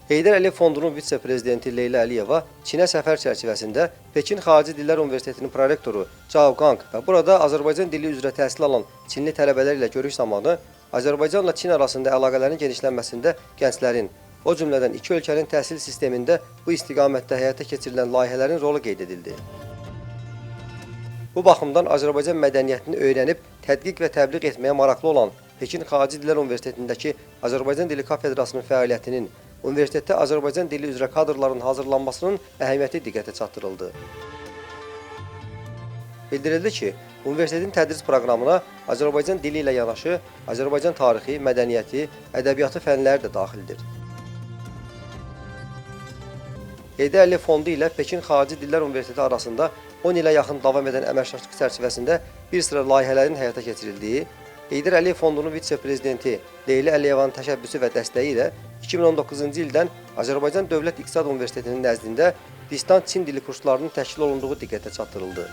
Heydər Əliyev Fondunun vitse-prezidenti Leyla Əliyeva Çinə səfər çərçivəsində Pekin Xarici Dillər Universitetinin prorektoru Zhao Gang və burada Azərbaycan dili üzrə təhsil alan Çinli tələbələr ilə görüş zamanı Azərbaycanla Çin arasında əlaqələrin genişlənməsində gənclərin, o cümlədən iki ölkənin təhsil sistemində bu istiqamətdə həyata keçirilən layihələrin rolu qeyd edildi. Bu baxımdan Azərbaycan mədəniyyətini öyrənib, tədqiq və təbliğ etməyə maraqlı olan Pekin Xarici Dillər Universitetindəki Azərbaycan Dili Kafedrasının fəaliyyətinin, universitetdə Azərbaycan dili üzrə kadrların hazırlanmasının əhəmiyyəti diqqətə çatdırıldı. Bildirildi ki, universitetin tədris proqramına Azərbaycan dili ilə yanaşı Azərbaycan tarixi, mədəniyyəti, ədəbiyyatı fənləri də daxildir. Heydər Əliyev Fondu ilə Pekin Xarici Dillər Universiteti arasında 10 ilə yaxın davam edən əməkdaşlıq çərçivəsində bir sıra layihələrin həyata keçirildiyi, Heydər Əliyev Fondunun vitse-prezidenti Leyla Əliyevanın təşəbbüsü və dəstəyi ilə 2019-cu ildən Azərbaycan Dövlət İqtisad Universitetinin nəzdində distant Çin dili kurslarının təşkil olunduğu diqqətə çatdırıldı.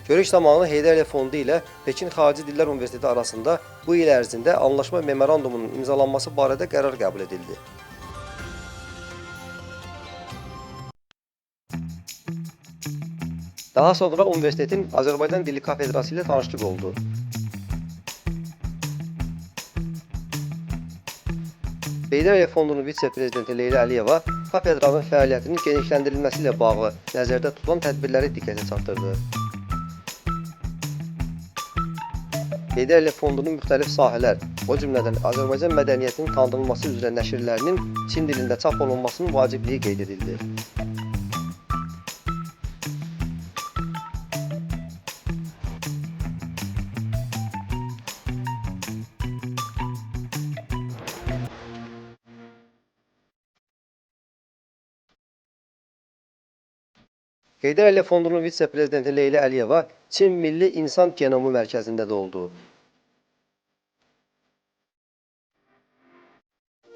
Görüş zamanı Heydər Əliyev Fondu ilə Pekin Xarici Dillər Universiteti arasında bu il ərzində anlaşma memorandumunun imzalanması barədə qərar qəbul edildi. Daha sonra universitetin Azərbaycan Dili Kafedrası ilə tanışlıq oldu. Heydər Əliyev Fondunun vitse-prezidenti Leyla Əliyeva kafedranın fəaliyyətinin genişləndirilməsi ilə bağlı nəzərdə tutulan tədbirləri diqqətə çatdırdı. Heydər Əliyev Fondunun müxtəlif sahələr, o cümlədən Azərbaycan mədəniyyətinin tanıdılması üzrə nəşrlərinin Çin dilində çap olunmasının vacibliyi qeyd edildi. Heydər Əliyev Fondunun vitse-prezidenti Leyla Əliyeva Çin Milli İnsan Genomu Mərkəzində də oldu.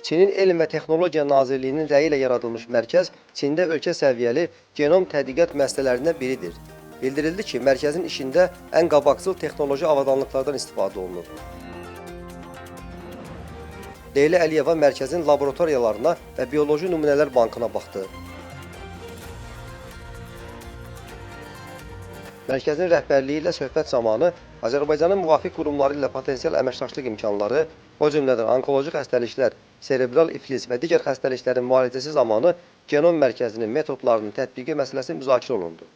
Çinin Elm və Texnologiya Nazirliyinin rəyi ilə yaradılmış mərkəz Çində ölkə səviyyəli genom tədqiqat müəssisələrindən biridir. Bildirildi ki, mərkəzin işində ən qabaqcıl texnoloji avadanlıqlardan istifadə olunur. Leyla Əliyeva mərkəzin laboratoriyalarına və bioloji nümunələr bankına baxdı. Mərkəzin rəhbərliyi ilə söhbət zamanı Azərbaycanın müvafiq qurumları ilə potensial əməkdaşlıq imkanları, o cümlədən onkoloji xəstəliklər, serebral iflis və digər xəstəliklərin müalicəsi zamanı genom mərkəzinin metodlarının tətbiqi məsələsi müzakirə olundu.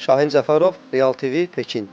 Şahin Cəfərov, Real TV, Pekin.